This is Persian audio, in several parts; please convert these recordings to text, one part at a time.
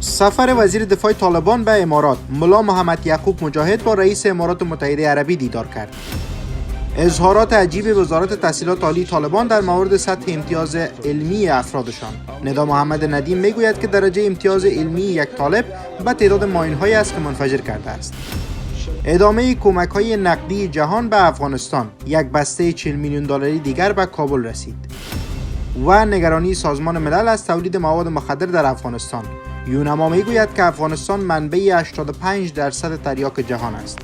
سفر وزیر دفاع طالبان به امارات. ملا محمد یعقوب مجاهد با رئیس امارات متحده عربی دیدار کرد. اظهارات عجیب وزارت تحصیلات عالی طالبان در مورد سطح امتیاز علمی افرادشان. ندا محمد ندیم میگوید که درجه امتیاز علمی یک طالب به تعداد ماین‌هایی است که منفجر کرده است. ادامه کمک‌های نقدی جهان به افغانستان. یک بسته 40 میلیون دلاری دیگر به کابل رسید. و نگرانی سازمان ملل از تولید مواد مخدر در افغانستان. یونما میگوید که افغانستان منبع 85% تریاک جهان است.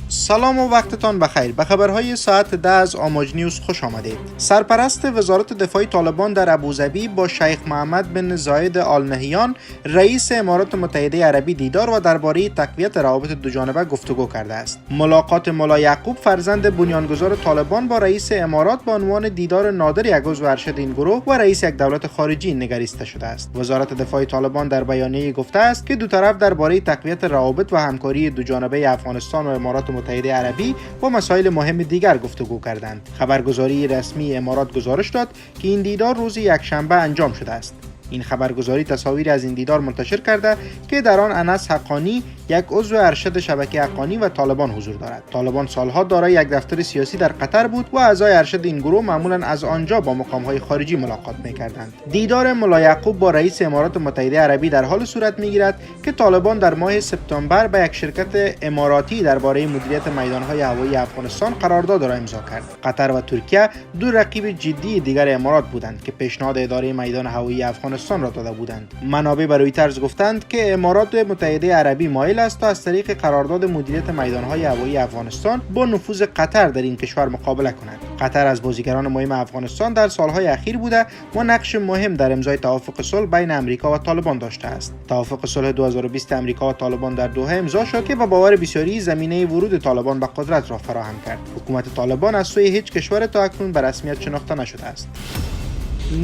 سلام و وقتتان بخیر. به خبرهای ساعت 10 از آماج نیوز خوش آمدید. سرپرست وزارت دفاع طالبان در ابوظبی با شیخ محمد بن زاید آل نهیان رئیس امارات متحده عربی دیدار و درباره تقویت روابط دوجانبه گفتگو کرده است. ملاقات ملا یعقوب فرزند بنیانگذار طالبان با رئیس امارات به عنوان دیدار نادر یک عضو ارشد این گروه و رئیس یک دولت خارجی نگریسته شده است. وزارت دفاع طالبان در بیانیه گفته است که دو طرف درباره تقویت روابط و همکاری دوجانبه افغانستان و امارات متحده عربی با مسائل مهم دیگر گفتگو کردند. خبرگزاری رسمی امارات گزارش داد که این دیدار روز یکشنبه انجام شده است. این خبرگزاری تصاویر از این دیدار منتشر کرده که در آن انس حقانی یک عضو ارشد شبکه حقانی و طالبان حضور دارد. طالبان سالها دارای یک دفتر سیاسی در قطر بود و اعضای ارشد این گروه معمولا از آنجا با مقام‌های خارجی ملاقات می‌کردند. دیدار ملا یعقوب با رئیس امارات متحده عربی در حال صورت می‌گیرد که طالبان در ماه سپتامبر با یک شرکت اماراتی درباره مدیریت میدان‌های هوایی افغانستان قرارداد را امضا کرد. قطر و ترکیه دو رقیب جدی دیگر امارات بودند که پیشنهاد اداره میدان هوایی افغانستان را داده بودند. منابع به رویترز گفتند که امارات متحده عربی مایل است تا از طریق قرارداد مدیریت میدان‌های هوایی افغانستان با نفوذ قطر در این کشور مقابله کند. قطر از بازیگران مهم افغانستان در سالهای اخیر بوده و نقش مهم در امضای توافق صلح بین امریکا و طالبان داشته است. توافق صلح 2020 امریکا و طالبان در دوحه امضا شد که به باور بسیاری زمینه ورود طالبان به قدرت را فراهم کرد. حکومت طالبان از سوی هیچ کشور تا اکنون به رسمیت شناخته نشده است.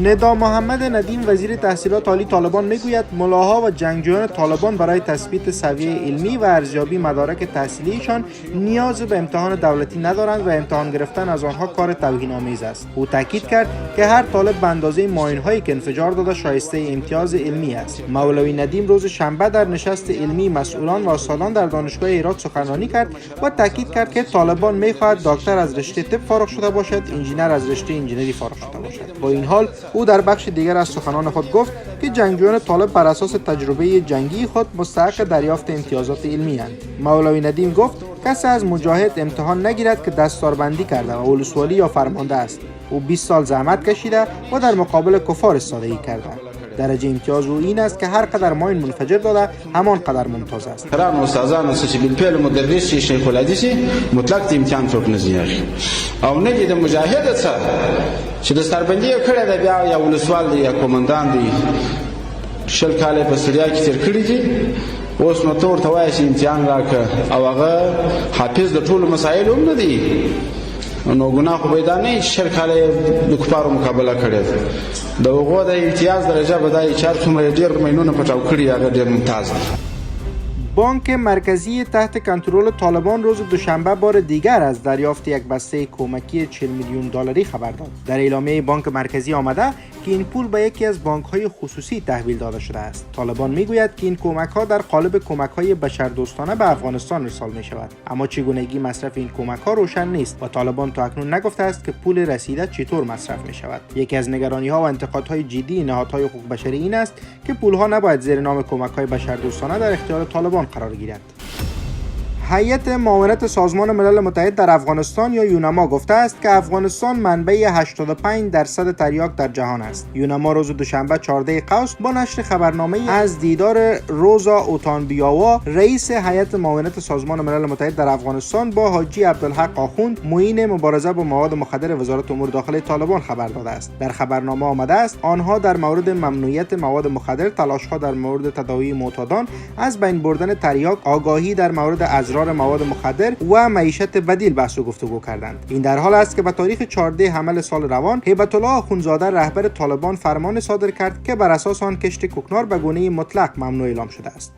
ندا محمد ندیم وزیر تحصیلات عالی طالبان میگوید ملاها و جنگجویان طالبان برای تثبیت سویه علمی و ارزیابی مدارک تحصیلیشان نیاز به امتحان دولتی ندارند و امتحان گرفتن از آنها کار توهین‌آمیز است. او تاکید کرد که هر طالب به اندازه ماین‌هایی که انفجار داده شایسته امتیاز علمی است. مولوی ندیم روز شنبه در نشست علمی مسئولان و استادان در دانشگاه هرات سخنرانی کرد و تاکید کرد که طالبان می‌خواهد دکتر از رشته طب فارغ شده باشد، انجینر از رشته انجینری فارغ شده باشد. با این حال او در بخش دیگر از سخنان خود گفت که جنگجویان طالب بر اساس تجربه جنگی خود مستحق دریافت امتیازات علمی اند. مولوی ندیم گفت کسی از مجاهد امتحان نگیرد که دستاربندی کرده و ولسوالی یا فرمانده است. او 20 سال زحمت کشیده و در مقابل کفار ایستادگی کرده. درجه امتیاز او این است که هر قدر ماین منفجر داده همان قدر ممتاز است. قرار استادان است چې بالفعل مدرس شیخ الحدیث مطلق امتحان څوک نه زیږي او نه د مجاهد څخه چې د سربندي کړه د بیا یا ولسوال دی یا کومندان دی شل کاله په سړیا کې تیر کړی دي اوس نو تور توای چې امتحان راکړه او هغه حافظ د ټولو مسایل هم نه دی نو ګناه خو پیدا نه شل کاله د کفارو مقابله کړې د هغو د امتیاز درجه بدای 4 څومره ډیر مینونه پټاو کړی هغه ډیر ممتاز. بانک مرکزی تحت کنترل طالبان روز دوشنبه بار دیگر از دریافت یک بسته کمکی 40 میلیون دلاری خبر داد. در اعلامیه بانک مرکزی آمده که این پول به یکی از بانک‌های خصوصی تحویل داده شده است. طالبان میگوید که این کمک‌ها در قالب کمک‌های بشردوستانه به افغانستان ارسال می‌شود، اما چگونگی مصرف این کمک‌ها روشن نیست و طالبان تا اکنون نگفته است که پول رسیده چطور مصرف می‌شود. یکی از نگرانی‌ها و انتقادهای جدی نهادهای حقوق بشری این است که پول‌ها نباید زیر نام کمک‌های بشردوستانه در اختیار طالبان قرار گیرد. هیئت معاونت سازمان ملل متحد در افغانستان یا یونما گفته است که افغانستان منبع 85% تریاک در جهان است. یونما روز دوشنبه 14 قوس با نشر خبرنامه از دیدار روزا اوتانبیاوا رئیس هیئت معاونت سازمان ملل متحد در افغانستان با حاجی عبدالحق آخوند معین مبارزه با مواد مخدر وزارت امور داخله طالبان خبر داده است. در خبرنامه آمده است آنها در مورد ممنوعیت مواد مخدر، تلاش‌ها در مورد تداوی معتادان، از بین بردن تریاک، آگاهی در مورد اضرار مواد مخدر و معیشت بدیل بحث و گفتگو کردند. این در حال است که به تاریخ 14 حمل سال روان هیبت الله آخوندزاده رهبر طالبان فرمان صادر کرد که بر اساس آن کشت کوکنار به گونه مطلق ممنوع اعلام شده است.